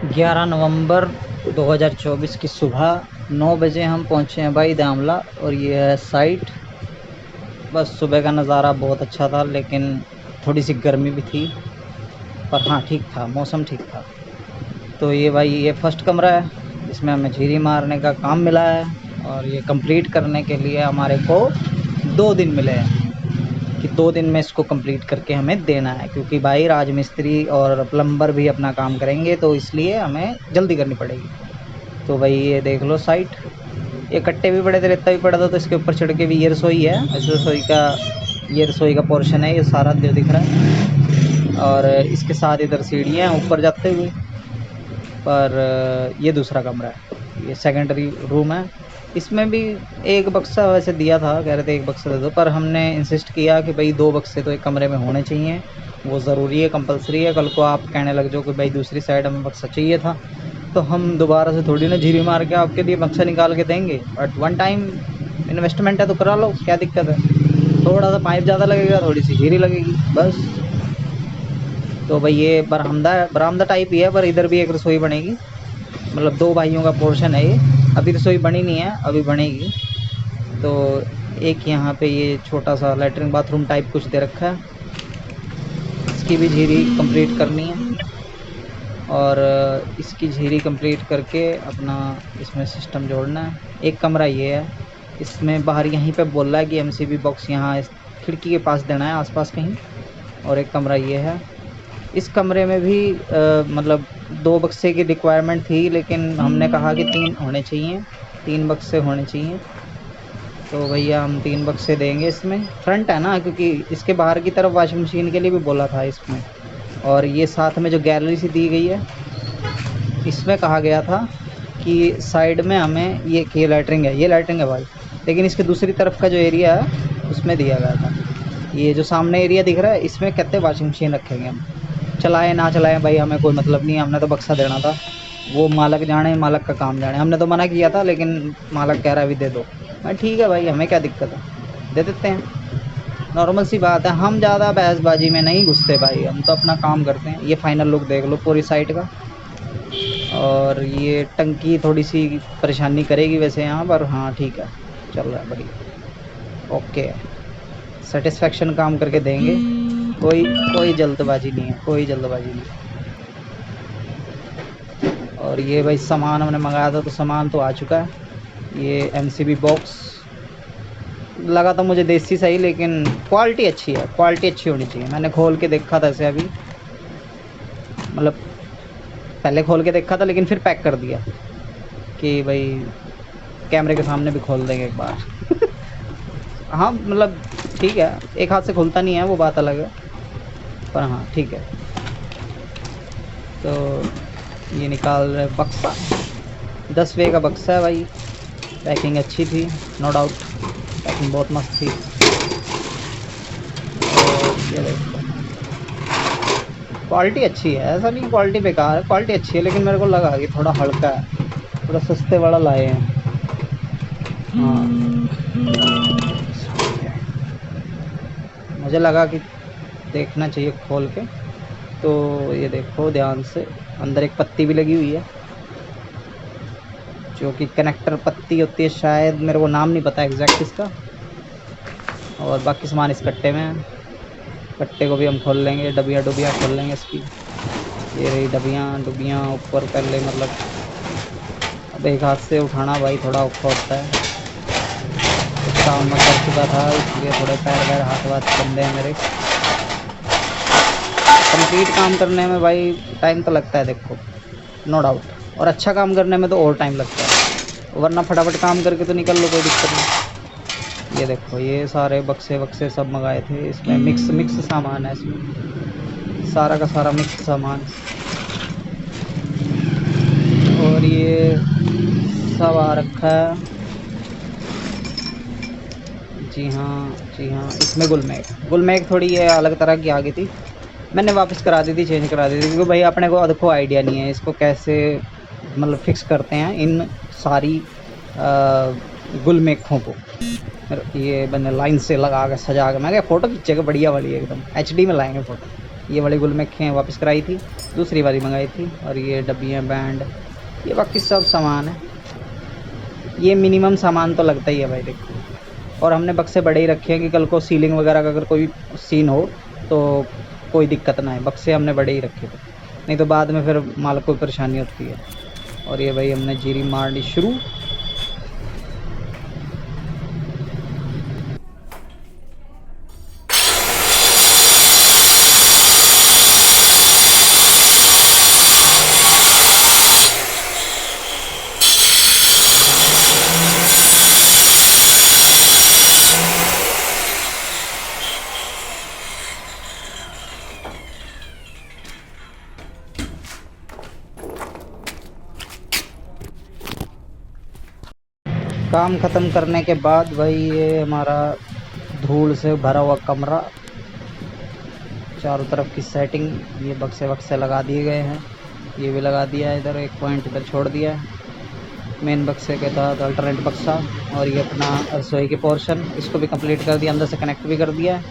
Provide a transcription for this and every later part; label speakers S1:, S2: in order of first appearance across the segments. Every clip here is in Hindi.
S1: 11 नवंबर 2024 की सुबह 9 बजे हम पहुँचे हैं भाई दामला। और ये है साइट। बस सुबह का नज़ारा बहुत अच्छा था, लेकिन थोड़ी सी गर्मी भी थी, पर हाँ ठीक था, मौसम ठीक था। तो ये भाई ये फर्स्ट कमरा है, इसमें हमें झीरी मारने का काम मिला है। और ये कंप्लीट करने के लिए हमारे को 2 दिन मिले हैं कि 2 दिन में इसको कंप्लीट करके हमें देना है, क्योंकि भाई राजमिस्त्री और प्लम्बर भी अपना काम करेंगे, तो इसलिए हमें जल्दी करनी पड़ेगी। तो भाई ये देख लो साइट, ये कट्टे भी पड़े थे, रेता भी पड़ा था, तो इसके ऊपर चढ़ के भी ये रसोई है। इस रसोई का ये रसोई का पोर्शन है, ये सारा जो दिख रहा है। और इसके साथ इधर सीढ़ियाँ हैं ऊपर जाते हुए। पर ये दूसरा कमरा है, ये सेकेंडरी रूम है। इसमें भी एक बक्सा वैसे दिया था, कह रहे थे एक बक्सा दे दो, पर हमने इंसिस्ट किया कि भाई 2 बक्से तो एक कमरे में होने चाहिए, वो ज़रूरी है, कंपलसरी है। कल को आप कहने लग जाओ कि भाई दूसरी साइड हमें बक्सा चाहिए था, तो हम दोबारा से थोड़ी ना झीरी मार के आपके लिए बक्सा निकाल के देंगे। बट वन टाइम इन्वेस्टमेंट है तो करा लो, क्या दिक्कत है। थोड़ा सा पाइप ज़्यादा लगेगा, थोड़ी सी झीरी लगेगी, बस। तो भाई ये बरामदा टाइप ही है, पर इधर भी एक रसोई बनेगी, मतलब 2 भाइयों का पोर्शन है ये। अभी रसोई बनी नहीं है, अभी बनेगी। तो एक यहाँ पे ये छोटा सा लैट्रिन बाथरूम टाइप कुछ दे रखा है, इसकी भी झीरी कंप्लीट करनी है। और इसकी झीरी कंप्लीट करके अपना इसमें सिस्टम जोड़ना है। एक कमरा ये है, इसमें बाहर यहीं पे बोल रहा है कि एमसीबी बॉक्स यहाँ इस खिड़की के पास देना है, आसपास कहीं। और एक कमरा ये है, इस कमरे में भी मतलब 2 बक्से की रिक्वायरमेंट थी, लेकिन हमने कहा कि 3 होने चाहिए, 3 बक्से होने चाहिए। तो भैया हम 3 बक्से देंगे। इसमें फ्रंट है ना, क्योंकि इसके बाहर की तरफ वॉशिंग मशीन के लिए भी बोला था इसमें। और ये साथ में जो गैलरी सी दी गई है, इसमें कहा गया था कि साइड में हमें ये लैटरिंग है, ये लैटरिंग है भाई, लेकिन इसके दूसरी तरफ का जो एरिया है उसमें दिया गया था। ये जो सामने एरिया दिख रहा है, इसमें कहते वॉशिंग मशीन रखेंगे हम। चलाएं ना चलाएं भाई हमें कोई मतलब नहीं है, हमने तो बक्सा देना था, वो मालक जाने, मालक का काम जाने। हमने तो मना किया था, लेकिन मालक कह रहा है अभी दे दो। मैं ठीक है भाई, हमें क्या दिक्कत है, दे देते हैं, नॉर्मल सी बात है। हम ज़्यादा बहसबाजी में नहीं घुसते भाई, हम तो अपना काम करते हैं। ये फाइनल लुक देख लो पूरी साइट का। और ये टंकी थोड़ी सी परेशानी करेगी वैसे यहाँ पर, हाँ ठीक है, चल रहा है बढ़िया, ओके, सेटिस्फेक्शन काम करके देंगे। कोई कोई जल्दबाजी नहीं है, कोई जल्दबाजी नहीं। और ये भाई सामान हमने मंगाया था, तो सामान तो आ चुका है। ये एमसीबी बॉक्स लगा था मुझे देसी सही, लेकिन क्वालिटी अच्छी है, क्वालिटी अच्छी होनी चाहिए। मैंने खोल के देखा था इसे अभी, मतलब पहले खोल के देखा था, लेकिन फिर पैक कर दिया कि भाई कैमरे के सामने भी खोल देंगे एक बार। हाँ मतलब ठीक है, एक हाथ से खुलता नहीं है, वो बात अलग है, पर हाँ ठीक है। तो ये निकाल रहे बक्सा, 10 का बक्सा है भाई। पैकिंग अच्छी थी, नो डाउट, पैकिंग बहुत मस्त थी। और ये देखो क्वालिटी अच्छी है, ऐसा नहीं क्वालिटी बेकार है, क्वालिटी अच्छी है, लेकिन मेरे को लगा कि थोड़ा हल्का है, थोड़ा सस्ते वाला लाए हैं। हाँ मुझे लगा कि देखना चाहिए खोल के। तो ये देखो ध्यान से, अंदर एक पत्ती भी लगी हुई है, जो कि कनेक्टर पत्ती होती है शायद, मेरे को नाम नहीं पता एग्जैक्ट इसका। और बाकी सामान इस कट्टे में है, कट्टे को भी हम खोल लेंगे, डबियाँ डुबियाँ खोल लेंगे इसकी। ये रही डबियाँ डुबियाँ ऊपर पहले, मतलब अब एक हाथ से उठाना भाई थोड़ा औखा होता है, काम में कर चुका था, इसलिए थोड़े पैर वैर हाथ वाथ बंदे हैं मेरे। कंप्लीट काम करने में भाई टाइम तो लगता है देखो, नो डाउट, और अच्छा काम करने में तो और टाइम लगता है, वरना फटाफट काम करके तो निकल लो, कोई दिक्कत नहीं। ये देखो ये सारे बक्से वक्से सब मंगाए थे, इसमें मिक्स सामान है, इसमें सारा का सारा मिक्स सामान। और ये सब आ रखा है, जी हाँ जी हाँ। इसमें गुलमेक थोड़ी ये अलग तरह की आ गई थी, मैंने वापस करा दी थी, चेंज करा दी थी, क्योंकि भाई अपने को देखो आइडिया नहीं है इसको कैसे मतलब फिक्स करते हैं इन सारी गुलमेखों को। ये मैंने लाइन से लगा के सजा के, मैं क्या फ़ोटो खींचेगा बढ़िया वाली एकदम एचडी में लाएंगे फ़ोटो। ये वाली गुलमेखें वापस कराई थी, दूसरी वाली मंगाई थी। और ये डब्बियाँ, बैंड, ये बाकी सब सामान है। ये मिनिमम सामान तो लगता ही है भाई देखो। और हमने बक्से बड़े ही रखे हैं कि कल को सीलिंग वगैरह का अगर कोई सीन हो तो कोई दिक्कत ना है। बक्से हमने बड़े ही रखे थे, नहीं तो बाद में फिर मालिक को परेशानी होती है। और ये भाई हमने जीरी मारनी शुरू। काम ख़त्म करने के बाद भाई ये हमारा धूल से भरा हुआ कमरा, चारों तरफ की सेटिंग, ये बक्से वक्से लगा दिए गए हैं। ये भी लगा दिया है, इधर एक पॉइंट इधर छोड़ दिया है मेन बक्से के तहत अल्टरनेट बक्सा। और ये अपना रसोई के पोर्शन, इसको भी कंप्लीट कर दिया, अंदर से कनेक्ट भी कर दिया है।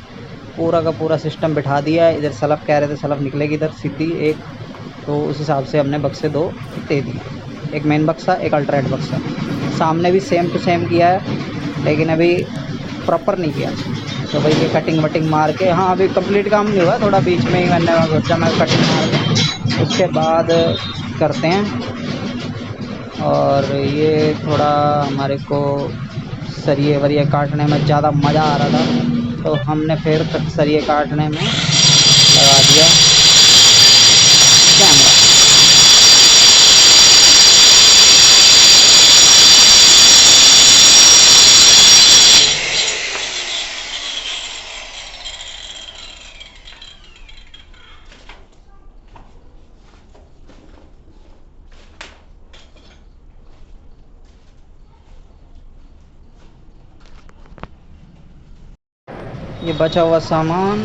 S1: पूरा का पूरा सिस्टम बिठा दिया है। इधर सलब कह रहे थे सलब निकलेगी इधर सीधी एक, तो उस हिसाब से हमने बक्से 2 दे दिए, एक मेन बक्सा, एक अल्टरनेट बक्सा। सामने भी सेम टू सेम किया है, लेकिन अभी प्रॉपर नहीं किया। तो भाई ये कटिंग वटिंग मार के, हाँ अभी कंप्लीट काम नहीं हुआ, थोड़ा बीच में ही मैंने सोचा मैं कटिंग मार के उसके बाद करते हैं। और ये थोड़ा हमारे को सरिये वरिये काटने में ज़्यादा मज़ा आ रहा था, तो हमने फिर सरिये काटने में लगा दिया कैमरा। ये बचा हुआ सामान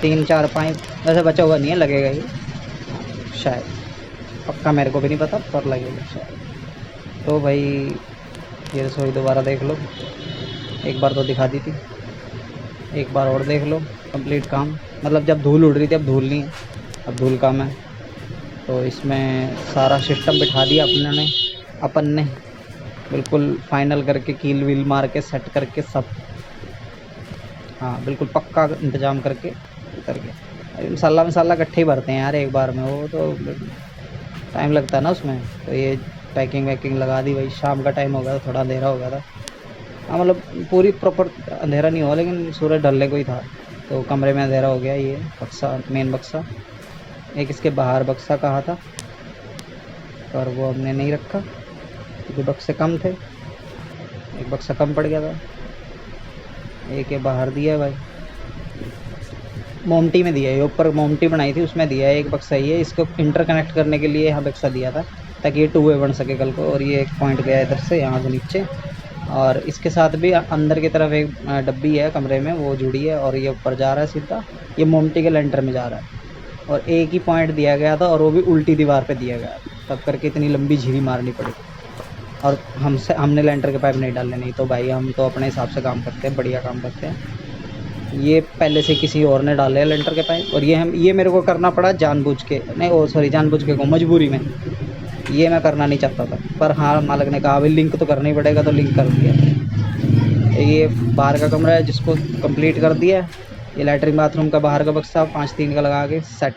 S1: 3-4 पाइप, वैसे बचा हुआ नहीं है, लगेगा ही शायद, पक्का मेरे को भी नहीं पता, पर लगेगा शायद। तो भाई ये रसोई दोबारा देख लो, एक बार तो दिखा दी थी, एक बार और देख लो। कंप्लीट काम, मतलब जब धूल उड़ रही थी, अब धूल नहीं है, अब धूल काम है। तो इसमें सारा सिस्टम बिठा दिया अपन ने बिल्कुल फाइनल करके, कील वील मार के सेट करके सब, हाँ बिल्कुल पक्का इंतज़ाम करके मसाला इकट्ठे ही भरते हैं यार एक बार में, वो तो टाइम लगता है ना उसमें। तो ये पैकिंग वैकिंग लगा दी भाई। शाम का टाइम हो गया था, थोड़ा अंधेरा हो गया था, हाँ मतलब पूरी प्रॉपर अंधेरा नहीं हुआ, लेकिन सूरज ढलने को ही था, तो कमरे में अंधेरा हो गया। ये बक्सा, मेन बक्सा, एक इसके बाहर बक्सा कहा था, पर वो हमने नहीं रखा क्योंकि बक्से कम थे, एक बक्सा कम पड़ गया था। एक ये बाहर दिया है भाई, मोमटी में दिया है, ये ऊपर मोमटी बनाई थी उसमें दिया है एक बक्सा। ये इसको इंटरकनेक्ट करने के लिए यहाँ बक्सा दिया था ताकि ये 2 वे बन सके कल को। और ये एक पॉइंट गया इधर से यहाँ से नीचे, और इसके साथ भी अंदर की तरफ एक डब्बी है कमरे में, वो जुड़ी है, और ये ऊपर जा रहा है सीधा, ये मोमटी के लेंटर में जा रहा है। और एक ही पॉइंट दिया गया था, और वो भी उल्टी दीवार पे दिया गया, तब करके इतनी लंबी झिरी मारनी पड़ी। और हमने लेंटर के पाइप नहीं डाले, नहीं तो भाई हम तो अपने हिसाब से काम करते हैं, बढ़िया काम करते हैं। ये पहले से किसी और ने डाले हैं लेंटर के पाइप, और ये मेरे को करना पड़ा जानबूझ के, नहीं सॉरी जानबूझ के को मजबूरी में, ये मैं करना नहीं चाहता था, पर हाँ मालिक ने कहा भाई लिंक तो करना ही पड़ेगा, तो लिंक कर दिया। ये बाहर का कमरा है जिसको कंप्लीट कर दिया। ये लैट्रिन बाथरूम का बाहर का बक्सा 5-3 का लगा के सेट।